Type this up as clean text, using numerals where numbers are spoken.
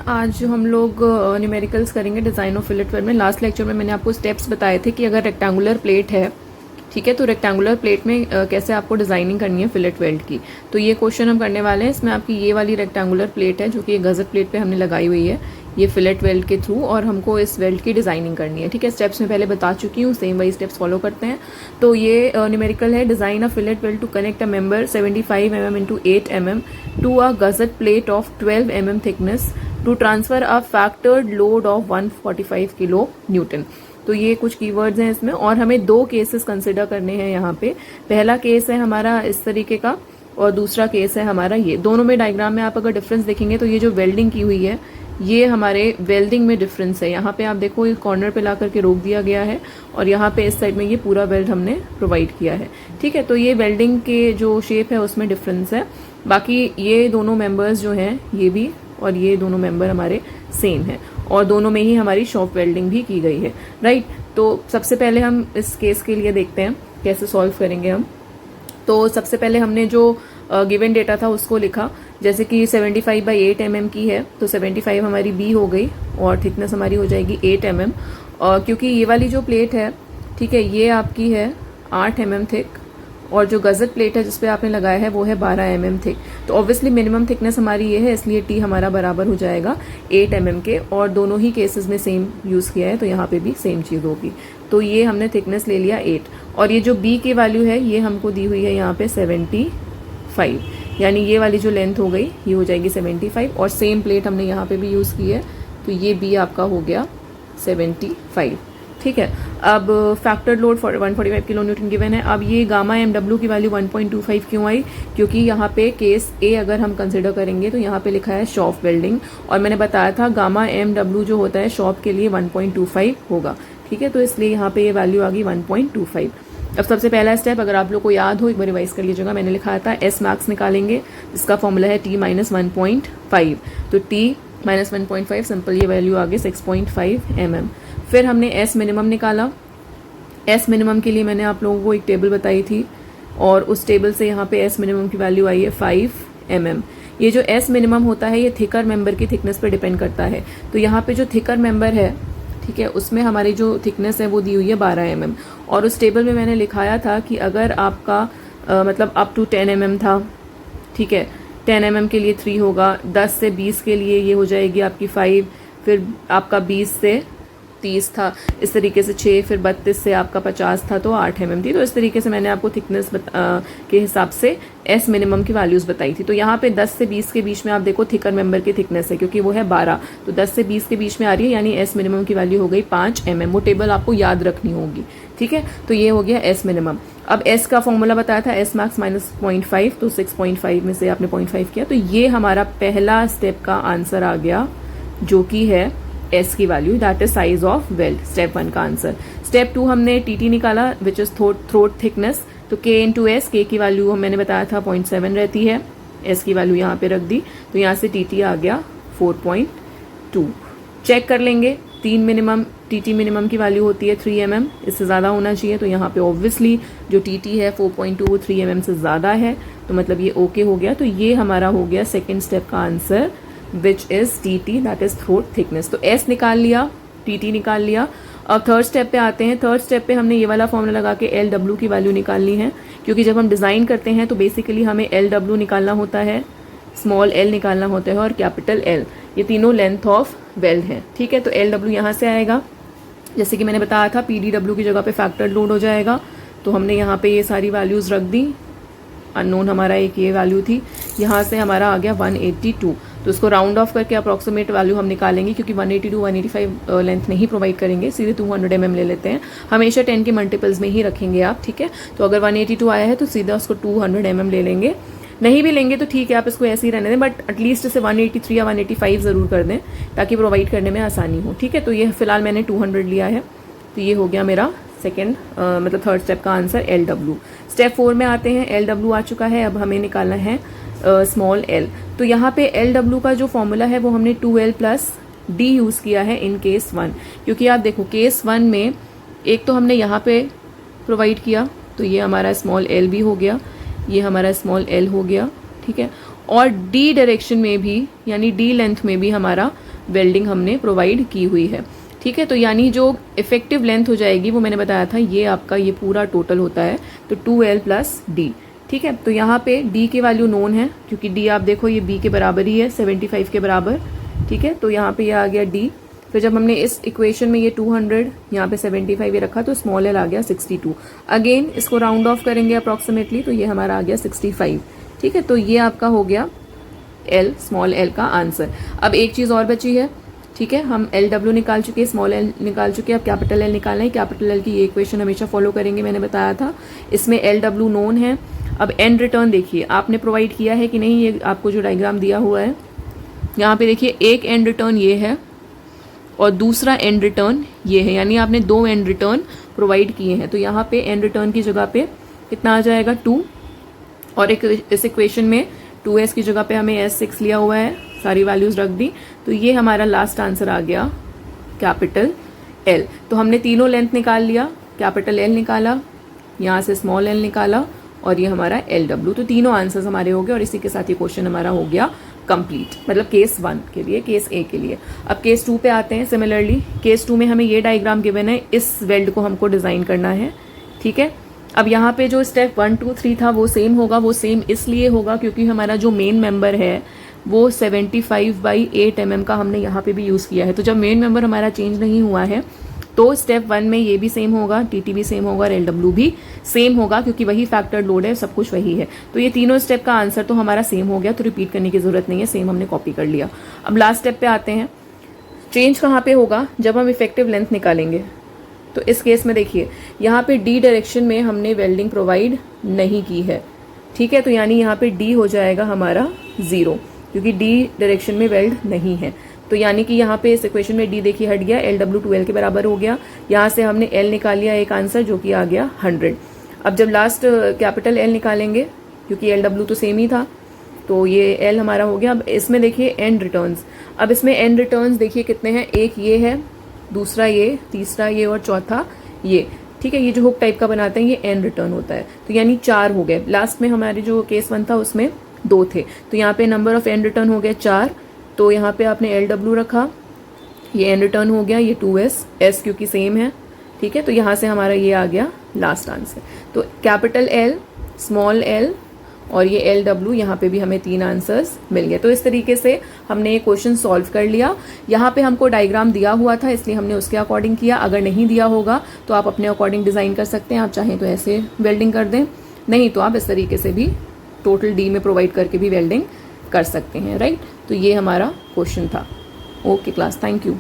आज हम लोग न्यूमेरिकल्स करेंगे डिज़ाइन ऑफ फिलेट वेल्ड में। लास्ट लेक्चर में मैंने आपको स्टेप्स बताए थे कि अगर रेक्टेंगुलर प्लेट है, ठीक है, तो रेक्टेंगुलर प्लेट में कैसे आपको डिज़ाइनिंग करनी है फिलेट वेल्ड की। तो ये क्वेश्चन हम करने वाले हैं। इसमें आपकी ये वाली रेक्टेंगुलर प्लेट है जो कि ये गज़ट प्लेट पे हमने लगाई हुई है ये फिलेट वेल्ड के थ्रू, और हमको इस वेल्ड की डिज़ाइनिंग करनी है। ठीक है, स्टेप्स में पहले बता चुकी हूँ, सेम वही स्टेप्स फॉलो करते हैं। तो ये न्यूमेरिकल है, design a fillet weld to connect a member 75 mm into 8 mm to a gusset plate of 12 mm thickness to transfer a factored load of 145 kilo newton. तो ये कुछ कीवर्ड्स हैं इसमें, और हमें दो केसेस कंसिडर करने हैं यहाँ पे। पहला केस है हमारा इस तरीके का, और दूसरा केस है हमारा ये। दोनों में डायग्राम में आप अगर डिफरेंस देखेंगे तो ये जो वेल्डिंग की हुई है ये हमारे वेल्डिंग में डिफरेंस है। यहाँ पे आप देखो इस कॉर्नर पे ला करके रोक दिया गया है, और यहाँ पे इस साइड में ये पूरा वेल्ड हमने प्रोवाइड किया है। ठीक है, तो ये वेल्डिंग के जो शेप है उसमें डिफरेंस है। बाकी ये दोनों मेंबर्स जो हैं ये भी और ये दोनों मेंबर हमारे सेम है, और दोनों में ही हमारी शॉप वेल्डिंग भी की गई है। राइट, तो सबसे पहले हम इस केस के लिए देखते हैं कैसे सॉल्व करेंगे हम। तो सबसे पहले हमने जो गिवन डेटा था उसको लिखा, जैसे कि 75 बाई 8 mm की है, तो 75 हमारी बी हो गई और थिकनेस हमारी हो जाएगी 8 mm। क्योंकि ये वाली जो प्लेट है, ठीक है, ये आपकी है 8 mm थिक, और जो गज़ट प्लेट है जिसपे आपने लगाया है वो है 12 mm थिक। तो ऑब्वियसली मिनिमम थिकनेस हमारी ये है, इसलिए टी हमारा बराबर हो जाएगा 8 mm के, और दोनों ही केसेस में सेम यूज़ किया है तो यहाँ पे भी सेम चीज़ होगी। तो ये हमने थिकनेस ले लिया 8, और ये जो बी की वैल्यू है ये हमको दी हुई है यहाँ पे 75, यानी ये वाली जो लेंथ हो गई ये हो जाएगी 75, और सेम प्लेट हमने यहाँ पे भी यूज़ की है, तो ये बी आपका हो गया 75। ठीक है, अब factored load 145 kilo Newton given है। अब ये गामा एम डब्ल्यू की वैल्यू 1.25 क्यों आई? क्योंकि यहाँ पे केस ए अगर हम कंसिडर करेंगे तो यहाँ पे लिखा है शॉप वेल्डिंग, और मैंने बताया था गामा एम डब्ल्यू जो होता है शॉप के लिए 1.25 होगा। ठीक है, तो इसलिए यहाँ पे ये वैल्यू आ गई 1.25। अब सबसे पहला स्टेप अगर आप लोग को याद हो एक बार रिवाइज कर लीजिएगा। मैंने लिखा था एस मैक्स निकालेंगे, जिसका फॉर्मूला है टी माइनस 1.5, तो टी माइनस 1.5 सिंपल ये वैल्यू आ गई 6.5 mm। फिर हमने एस मिनिमम निकाला। एस मिनिमम के लिए मैंने आप लोगों को एक टेबल बताई थी, और उस टेबल से यहाँ पे एस मिनिमम की वैल्यू आई है 5 mm। ये जो एस मिनिमम होता है ये थिकर मेंबर की थिकनेस पर डिपेंड करता है। तो यहाँ पे जो थिकर मेंबर है, ठीक है, उसमें हमारी जो थिकनेस है वो दी हुई है 12 mm, और उस टेबल में मैंने लिखाया था कि अगर आपका मतलब अप टू 10 mm था, ठीक है, 10 mm के लिए 3 होगा, 10 से 20 के लिए ये हो जाएगी आपकी 5, फिर आपका 20 से 30 था, इस तरीके से 6, फिर 32 से आपका 50 था तो 8 mm थी। तो इस तरीके से मैंने आपको थिकनेस के हिसाब से एस मिनिमम की वैल्यूज बताई थी। तो यहाँ पे 10 से 20 के बीच में आप देखो थिकर मेंबर की थिकनेस है, क्योंकि वो है 12, तो 10 से 20 के बीच में आ रही है, यानी एस मिनिमम की वैल्यू हो गई 5 mm। वो टेबल आपको याद रखनी होगी। ठीक है, तो ये हो गया एस मिनिमम। अब एस का फॉर्मूला बताया था एस मैक्स माइनस 0.5, तो 6.5 में से आपने 0.5 किया, तो ये हमारा पहला स्टेप का आंसर आ गया, जो कि है एस की value, that is size of weld, step 1 का आंसर। स्टेप 2 हमने टी निकाला, विच इज थ्रोट थिकनेस, तो के इंटू एस, के की वैल्यू मैंने बताया था 0.7 रहती है, एस की वैल्यू यहाँ पे रख दी, तो यहाँ से टी आ गया 4.2। चेक कर लेंगे, 3 मिनिमम टी मिनिमम की वैल्यू होती है 3 mm, इससे ज़्यादा होना चाहिए, तो यहाँ पे ऑब्वियसली जो टी है 4.2 वो 3 mm से ज़्यादा है, तो मतलब ये ओके हो गया। तो ये हमारा हो गया सेकेंड स्टेप का answer, which is T that is throat thickness. तो एस निकाल लिया, टी निकाल लिया। अब थर्ड स्टेप पे आते हैं। थर्ड स्टेप पे हमने ये वाला फॉर्मूला लगा के एल डब्ल्यू की वैल्यू निकालनी है, क्योंकि जब हम डिज़ाइन करते हैं तो बेसिकली हमें एल डब्ल्यू निकालना होता है, स्मॉल एल निकालना होता है, और कैपिटल एल, ये तीनों लेंथ ऑफ वेल्ड है। ठीक है, तो एल डब्ल्यू यहाँ से आएगा, जैसे कि मैंने बताया था पी डी डब्ल्यू की जगह पे फैक्टर्ड लोड हो जाएगा, तो हमने यहाँ पे ये सारी वैल्यूज रख दी। अननोन हमारा एक ये वैल्यू थी, यहाँ से हमारा आ गया 182, तो इसको राउंड ऑफ करके अप्रॉक्सीमेट वैल्यू हम निकालेंगे, क्योंकि 182 185 लेंथ नहीं प्रोवाइड करेंगे, सीधे 200 mm ले लेते हैं। हमेशा 10 के मल्टीपल्स में ही रखेंगे आप। ठीक है, तो अगर 182 आया है तो सीधा उसको 200 mm ले लेंगे, नहीं भी लेंगे तो ठीक है, आप इसको ऐसे ही रहने दें, बट एटलीस्ट इसे 183 या 185 जरूर कर दें, ताकि प्रोवाइड करने में आसानी हो। ठीक है, तो ये फिलहाल मैंने 200 लिया है, तो ये हो गया मेरा सेकेंड मतलब थर्ड स्टेप का आंसर एल डब्ल्यू। स्टेप 4 में आते हैं, एल डब्ल्यू आ चुका है, अब हमें निकालना है स्मॉल एल। तो यहाँ पे एल डब्ल्यू का जो फॉर्मूला है वो हमने 2l प्लस डी यूज़ किया है इन केस 1, क्योंकि आप देखो केस 1 में एक तो हमने यहाँ पे प्रोवाइड किया, तो ये हमारा स्मॉल एल भी हो गया, ये हमारा स्मॉल एल हो गया। ठीक है, और डी डायरेक्शन में भी, यानी डी लेंथ में भी हमारा वेल्डिंग हमने प्रोवाइड की हुई है। ठीक है, तो यानी जो इफेक्टिव लेंथ हो जाएगी वो मैंने बताया था, ये आपका ये पूरा टोटल होता है, तो 2L प्लस डी। ठीक है, तो यहाँ पे डी की वैल्यू नोन है, क्योंकि डी आप देखो ये बी के बराबर ही है, 75 के बराबर। ठीक है, तो यहाँ पे ये आ गया डी। फिर जब हमने इस इक्वेशन में ये 200 यहाँ पे 75 ये रखा, तो स्मॉल एल आ गया 62। अगेन इसको राउंड ऑफ करेंगे अप्रॉक्सीमेटली, तो ये हमारा आ गया 65। ठीक है, तो ये आपका हो गया एल, स्मॉल एल का आंसर। अब एक चीज़ और बची है। ठीक है, हम एल डब्ल्यू निकाल चुके हैं, स्मॉल एल निकाल चुके हैं, अब कैपिटल एल निकालना है। कैपिटल एल की ये इक्वेशन हमेशा फॉलो करेंगे, मैंने बताया था। इसमें एल डब्ल्यू नोन है। अब एन रिटर्न देखिए आपने प्रोवाइड किया है कि नहीं, ये आपको जो डायग्राम दिया हुआ है यहाँ पे देखिए, एक एंड रिटर्न ये है और दूसरा एंड रिटर्न ये है, यानी आपने दो एंड रिटर्न प्रोवाइड किए हैं। तो यहाँ पे एंड रिटर्न की जगह पे कितना आ जाएगा 2, और एक इस इक्वेशन में 2s की जगह पे हमें s6 लिया हुआ है, सारी वैल्यूज रख दी। तो ये हमारा लास्ट आंसर आ गया कैपिटल एल। तो हमने तीनों लेंथ निकाल लिया, कैपिटल एल निकाला, यहाँ से स्मॉल एल निकाला, और ये हमारा एल डब्ल्यू। तो तीनों आंसर्स हमारे हो गए, और इसी के साथ ये क्वेश्चन हमारा हो गया कंप्लीट, मतलब केस 1 के लिए, केस ए के लिए। अब केस 2 पे आते हैं। सिमिलरली केस 2 में हमें ये डायग्राम गिवन है, इस वेल्ड को हमको डिजाइन करना है। ठीक है, अब यहाँ पे जो स्टेप 1 2 3 था वो सेम होगा। वो सेम इसलिए होगा क्योंकि हमारा जो मेन मेंबर है वो 75/8 mm का हमने यहाँ पे भी यूज़ किया है। तो जब मेन मेंबर हमारा चेंज नहीं हुआ है तो स्टेप 1 में ये भी सेम होगा, टीटी भी सेम होगा, और एलडब्ल्यू भी सेम होगा, क्योंकि वही फैक्टर लोड है, सब कुछ वही है। तो ये तीनों स्टेप का आंसर तो हमारा सेम हो गया, तो रिपीट करने की जरूरत नहीं है, सेम हमने कॉपी कर लिया। अब लास्ट स्टेप पे आते हैं। चेंज कहाँ पे होगा, जब हम इफेक्टिव लेंथ निकालेंगे। तो इस केस में देखिए यहाँ पे डी डायरेक्शन में हमने वेल्डिंग प्रोवाइड नहीं की है। ठीक है, तो यानी यहाँ पे डी हो जाएगा हमारा 0, क्योंकि डी डायरेक्शन में वेल्ड नहीं है। तो यानी कि यहाँ पे इस इक्वेशन में डी देखिए हट गया, एल डब्ल्यू 2L के बराबर हो गया। यहाँ से हमने एल निकाल लिया एक आंसर, जो कि आ गया 100। अब जब लास्ट कैपिटल एल निकालेंगे, क्योंकि एल डब्ल्यू तो सेम ही था, तो ये एल हमारा हो गया। अब इसमें देखिए एंड रिटर्न्स। अब इसमें एंड रिटर्न्स देखिए कितने हैं, एक ये है, दूसरा ये, तीसरा ये, और चौथा ये। ठीक है, ये जो हुक टाइप का बनाते हैं ये एंड रिटर्न होता है। तो यानी 4 हो गए। लास्ट में हमारे जो केस 1 था उसमें 2 थे, तो यहाँ पे नंबर ऑफ एंड रिटर्न हो गए 4। तो यहाँ पे आपने एल डब्ल्यू रखा, ये एंड रिटर्न हो गया, ये 2s, s क्योंकि सेम है। ठीक है, तो यहाँ से हमारा ये आ गया लास्ट आंसर। तो कैपिटल एल, स्मॉल एल और ये एल डब्ल्यू, यहाँ पे भी हमें 3 आंसर्स मिल गए। तो इस तरीके से हमने ये क्वेश्चन सॉल्व कर लिया। यहाँ पे हमको डायग्राम दिया हुआ था, इसलिए हमने उसके अकॉर्डिंग किया। अगर नहीं दिया होगा तो आप अपने अकॉर्डिंग डिज़ाइन कर सकते हैं। आप चाहें तो ऐसे वेल्डिंग कर दें, नहीं तो आप इस तरीके से भी टोटल डी में प्रोवाइड करके भी वेल्डिंग कर सकते हैं। राइट, तो ये हमारा क्वेश्चन था। Okay class, thank you.